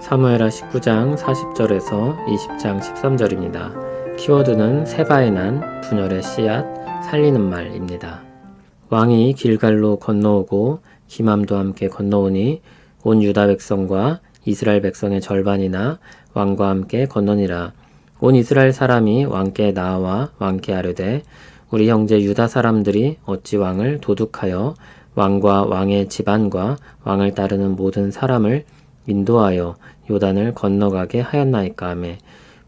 사무엘하 19장 40절에서 20장 13절입니다. 키워드는 세바의 난, 분열의 씨앗, 살리는 말입니다. 왕이 길갈로 건너오고 기맘도 함께 건너오니 온 유다 백성과 이스라엘 백성의 절반이나 왕과 함께 건너니라. 온 이스라엘 사람이 왕께 나와 왕께 아뢰되 우리 형제 유다 사람들이 어찌 왕을 도둑하여 왕과 왕의 집안과 왕을 따르는 모든 사람을 인도하여 요단을 건너가게 하였나이까 하매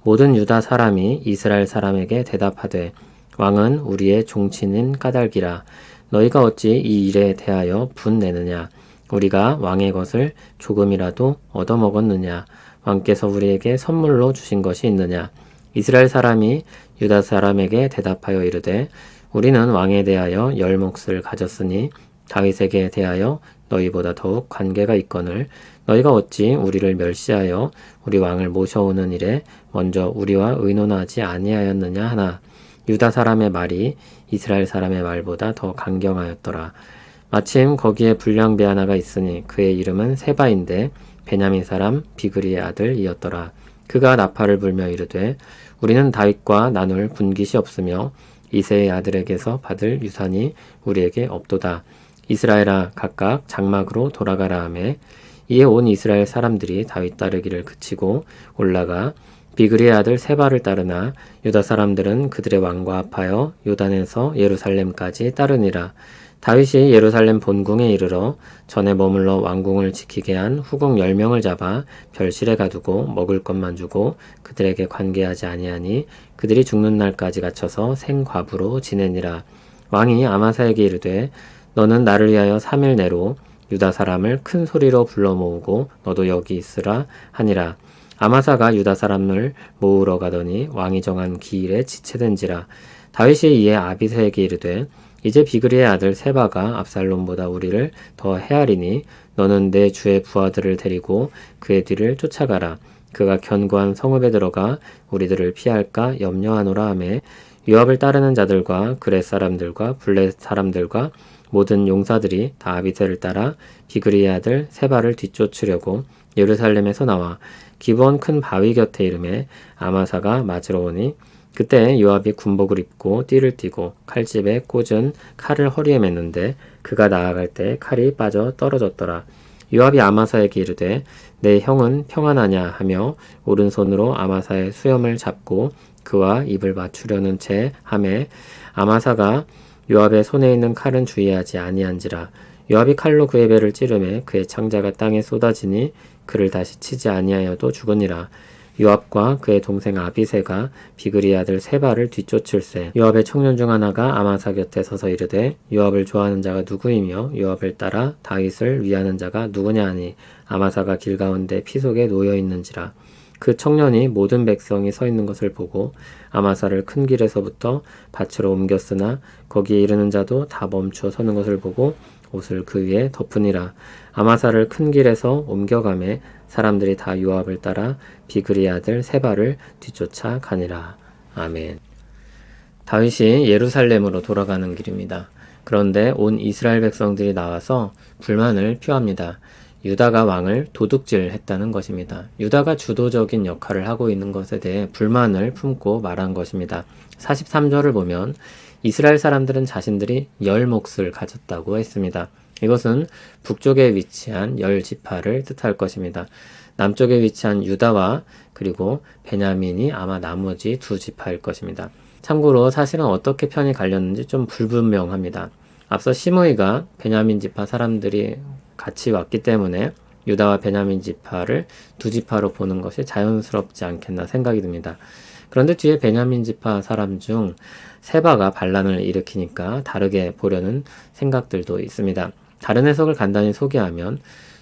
모든 유다 사람이 이스라엘 사람에게 대답하되 왕은 우리의 종친인 까닭이라. 너희가 어찌 이 일에 대하여 분내느냐? 우리가 왕의 것을 조금이라도 얻어먹었느냐? 왕께서 우리에게 선물로 주신 것이 있느냐? 이스라엘 사람이 유다 사람에게 대답하여 이르되 우리는 왕에 대하여 10몫을 가졌으니 다윗에게 대하여 너희보다 더욱 관계가 있거늘 너희가 어찌 우리를 멸시하여 우리 왕을 모셔오는 일에 먼저 우리와 의논하지 아니하였느냐 하나. 유다 사람의 말이 이스라엘 사람의 말보다 더 강경하였더라. 마침 거기에 불량배 하나가 있으니 그의 이름은 세바인데 베냐민 사람 비그리의 아들이었더라. 그가 나팔을 불며 이르되 우리는 다윗과 나눌 분깃이 없으며 이새의 아들에게서 받을 유산이 우리에게 없도다. 이스라엘아 각각 장막으로 돌아가라 하매 이에 온 이스라엘 사람들이 다윗 따르기를 그치고 올라가 비그리의 아들 세바를 따르나 유다 사람들은 그들의 왕과 합하여 요단에서 예루살렘까지 따르니라. 다윗이 예루살렘 본궁에 이르러 전에 머물러 왕궁을 지키게 한 후궁 10명을 잡아 별실에 가두고 먹을 것만 주고 그들에게 관계하지 아니하니 그들이 죽는 날까지 갇혀서 생과부로 지내니라. 왕이 아마사에게 이르되 너는 나를 위하여 3일 내로 유다 사람을 큰 소리로 불러 모으고 너도 여기 있으라 하니라. 아마사가 유다 사람을 모으러 가더니 왕이 정한 기일에 지체된지라. 다윗이 이에 아비새에게 이르되 이제 비그리의 아들 세바가 압살롬보다 우리를 더 헤아리니 너는 내 주의 부하들을 데리고 그의 뒤를 쫓아가라. 그가 견고한 성읍에 들어가 우리들을 피할까 염려하노라 하매 요압을 따르는 자들과 그렛 사람들과 블렛 사람들과 모든 용사들이 다 아비새를 따라 비그리의 아들 세바를 뒤쫓으려고 예루살렘에서 나와 기브온 큰 바위 곁에 이르매 아마사가 맞으러 오니 그때 요압이 군복을 입고 띠를 띠고 칼집에 꽂은 칼을 허리에 맸는데 그가 나아갈 때 칼이 빠져 떨어졌더라. 요압이 아마사에게 이르되 내 형은 평안하냐 하며 오른손으로 아마사의 수염을 잡고 그와 입을 맞추려는 채 하매 아마사가 요압의 손에 있는 칼은 주의하지 아니한지라. 요압이 칼로 그의 배를 찌르매 그의 창자가 땅에 쏟아지니 그를 다시 치지 아니하여도 죽으니라. 요압과 그의 동생 아비새가 비그리의 아들 세바를 뒤쫓을세. 요압의 청년 중 하나가 아마사 곁에 서서 이르되 요압을 좋아하는 자가 누구이며 요압을 따라 다윗을 위하는 자가 누구냐 하니 아마사가 길 가운데 피 속에 놓여 있는지라. 그 청년이 모든 백성이 서 있는 것을 보고 아마사를 큰 길에서부터 밭으로 옮겼으나 거기에 이르는 자도 다 멈추어 서는 것을 보고 옷을 그 위에 덮으니라. 아마사를 큰 길에서 옮겨가매 사람들이 다 요압을 따라 비그리의 아들 세바를 뒤쫓아 가니라. 아멘. 다윗이 예루살렘으로 돌아가는 길입니다. 그런데 온 이스라엘 백성들이 나와서 불만을 표합니다. 유다가 왕을 도둑질했다는 것입니다. 유다가 주도적인 역할을 하고 있는 것에 대해 불만을 품고 말한 것입니다. 43절을 보면 이스라엘 사람들은 자신들이 10몫을 가졌다고 했습니다. 이것은 북쪽에 위치한 10지파를 뜻할 것입니다. 남쪽에 위치한 유다와 그리고 베냐민이 아마 나머지 2지파일 것입니다. 참고로 사실은 어떻게 편이 갈렸는지 좀 불분명합니다. 앞서 시므이가 베냐민 지파 사람들이 같이 왔기 때문에 유다와 베냐민 지파를 2지파로 보는 것이 자연스럽지 않겠나 생각이 듭니다. 그런데 뒤에 베냐민 지파 사람 중 세바가 반란을 일으키니까 다르게 보려는 생각들도 있습니다. 다른 해석을 간단히 소개하면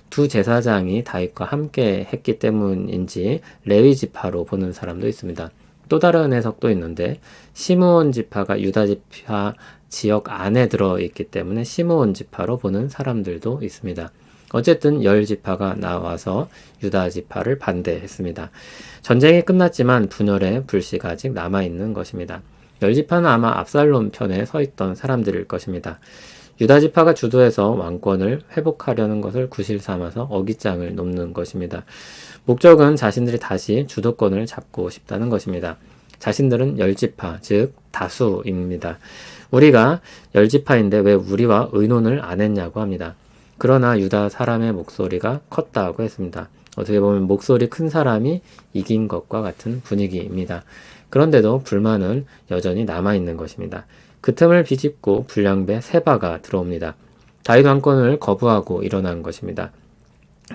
두 제사장이 다윗과 함께 했기 때문인지 레위 지파로 보는 사람도 있습니다. 또 다른 해석도 있는데 시므온 지파가 유다 지파 지역 안에 들어있기 때문에 시므온 지파로 보는 사람들도 있습니다. 어쨌든 10지파가 나와서 유다 지파를 반대했습니다. 전쟁이 끝났지만 분열의 불씨가 아직 남아있는 것입니다. 10지파는 아마 압살롬 편에 서 있던 사람들일 것입니다. 유다 지파가 주도해서 왕권을 회복하려는 것을 구실 삼아서 어깃장을 놓는 것입니다. 목적은 자신들이 다시 주도권을 잡고 싶다는 것입니다. 자신들은 열지파, 즉 다수입니다. 우리가 열지파인데 왜 우리와 의논을 안 했냐고 합니다. 그러나 유다 사람의 목소리가 컸다고 했습니다. 어떻게 보면 목소리 큰 사람이 이긴 것과 같은 분위기입니다. 그런데도 불만은 여전히 남아있는 것입니다. 그 틈을 비집고 불량배 세바가 들어옵니다. 다윗 왕권을 거부하고 일어난 것입니다.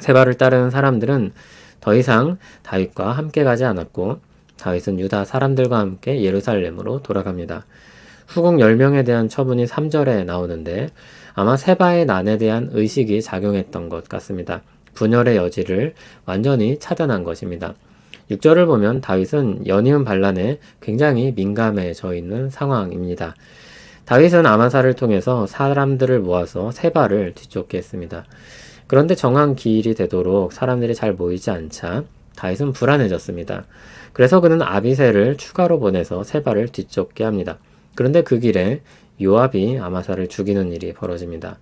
세바를 따르는 사람들은 더 이상 다윗과 함께 가지 않았고 다윗은 유다 사람들과 함께 예루살렘으로 돌아갑니다. 후궁 10명에 대한 처분이 3절에 나오는데 아마 세바의 난에 대한 의식이 작용했던 것 같습니다. 분열의 여지를 완전히 차단한 것입니다. 6절을 보면 다윗은 연이은 반란에 굉장히 민감해져 있는 상황입니다. 다윗은 아마사를 통해서 사람들을 모아서 세바를 뒤쫓게 했습니다. 그런데 정한 기일이 되도록 사람들이 잘 모이지 않자 다윗은 불안해졌습니다. 그래서 그는 아비새를 추가로 보내서 세바를 뒤쫓게 합니다. 그런데 그 길에 요압이 아마사를 죽이는 일이 벌어집니다.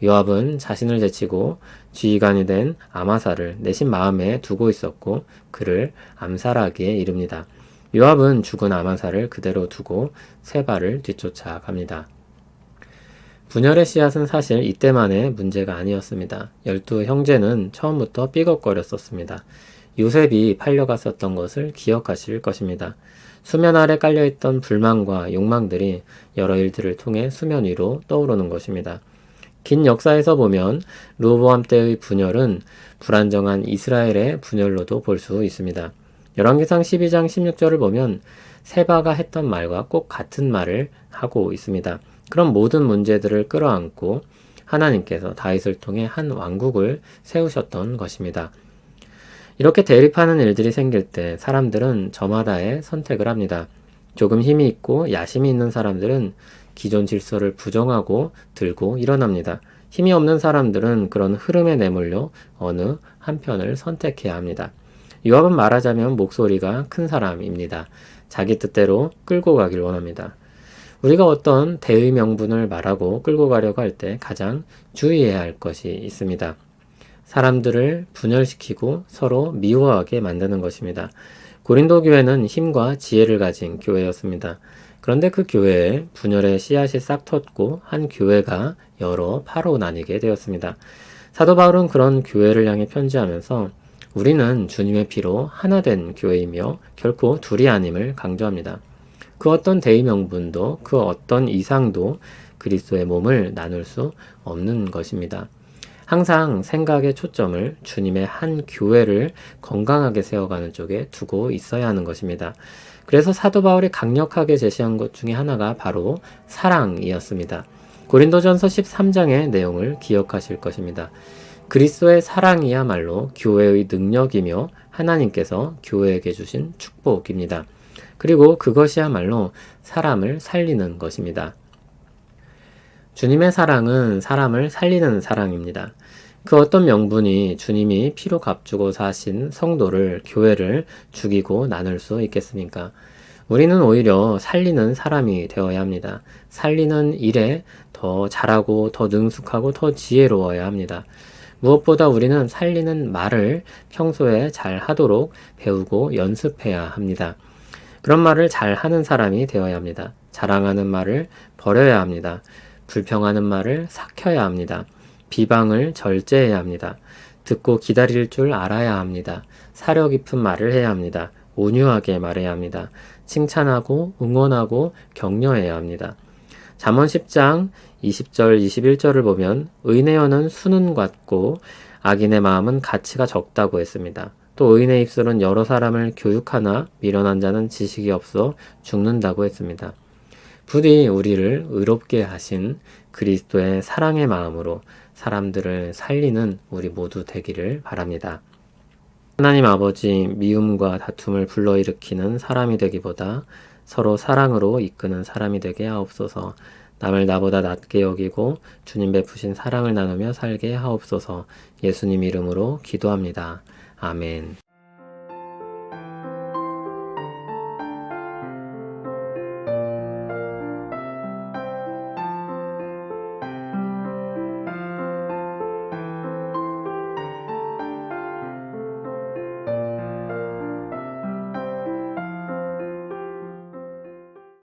요압은 자신을 제치고 지휘관이 된 아마사를 내심 마음에 두고 있었고 그를 암살하기에 이릅니다. 요압은 죽은 아마사를 그대로 두고 세바를 뒤쫓아 갑니다. 분열의 씨앗은 사실 이때만의 문제가 아니었습니다. 12 형제는 처음부터 삐걱거렸었습니다. 요셉이 팔려갔었던 것을 기억하실 것입니다. 수면 아래 깔려있던 불만과 욕망들이 여러 일들을 통해 수면 위로 떠오르는 것입니다. 긴 역사에서 보면 르호보암 때의 분열은 불안정한 이스라엘의 분열로도 볼 수 있습니다. 열왕기상 12장 16절을 보면 세바가 했던 말과 꼭 같은 말을 하고 있습니다. 그런 모든 문제들을 끌어안고 하나님께서 다윗을 통해 한 왕국을 세우셨던 것입니다. 이렇게 대립하는 일들이 생길 때 사람들은 저마다의 선택을 합니다. 조금 힘이 있고 야심이 있는 사람들은 기존 질서를 부정하고 들고 일어납니다. 힘이 없는 사람들은 그런 흐름에 내몰려 어느 한편을 선택해야 합니다. 요압은 말하자면 목소리가 큰 사람입니다. 자기 뜻대로 끌고 가길 원합니다. 우리가 어떤 대의 명분을 말하고 끌고 가려고 할 때 가장 주의해야 할 것이 있습니다. 사람들을 분열시키고 서로 미워하게 만드는 것입니다. 고린도 교회는 힘과 지혜를 가진 교회였습니다. 그런데 그 교회에 분열의 씨앗이 싹 텄고 한 교회가 여러 파로 나뉘게 되었습니다. 사도 바울은 그런 교회를 향해 편지하면서 우리는 주님의 피로 하나 된 교회이며 결코 둘이 아님을 강조합니다. 그 어떤 대의 명분도 그 어떤 이상도 그리스도의 몸을 나눌 수 없는 것입니다. 항상 생각의 초점을 주님의 한 교회를 건강하게 세워가는 쪽에 두고 있어야 하는 것입니다. 그래서 사도 바울이 강력하게 제시한 것 중에 하나가 바로 사랑이었습니다. 고린도전서 13장의 내용을 기억하실 것입니다. 그리스도의 사랑이야말로 교회의 능력이며 하나님께서 교회에게 주신 축복입니다. 그리고 그것이야말로 사람을 살리는 것입니다. 주님의 사랑은 사람을 살리는 사랑입니다. 그 어떤 명분이 주님이 피로 값주고 사신 성도를, 교회를 죽이고 나눌 수 있겠습니까? 우리는 오히려 살리는 사람이 되어야 합니다. 살리는 일에 더 잘하고 더 능숙하고 더 지혜로워야 합니다. 무엇보다 우리는 살리는 말을 평소에 잘 하도록 배우고 연습해야 합니다. 그런 말을 잘 하는 사람이 되어야 합니다. 자랑하는 말을 버려야 합니다. 불평하는 말을 삭혀야 합니다. 비방을 절제해야 합니다. 듣고 기다릴 줄 알아야 합니다. 사려 깊은 말을 해야 합니다. 온유하게 말해야 합니다. 칭찬하고 응원하고 격려해야 합니다. 잠언 10장 20절 21절을 보면 의인의 혀는 수는 같고 악인의 마음은 가치가 적다고 했습니다. 또 의인의 입술은 여러 사람을 교육하나 미련한 자는 지식이 없어 죽는다고 했습니다. 부디 우리를 의롭게 하신 그리스도의 사랑의 마음으로 사람들을 살리는 우리 모두 되기를 바랍니다. 하나님 아버지, 미움과 다툼을 불러일으키는 사람이 되기보다 서로 사랑으로 이끄는 사람이 되게 하옵소서. 남을 나보다 낮게 여기고 주님 베푸신 사랑을 나누며 살게 하옵소서. 예수님 이름으로 기도합니다. 아멘.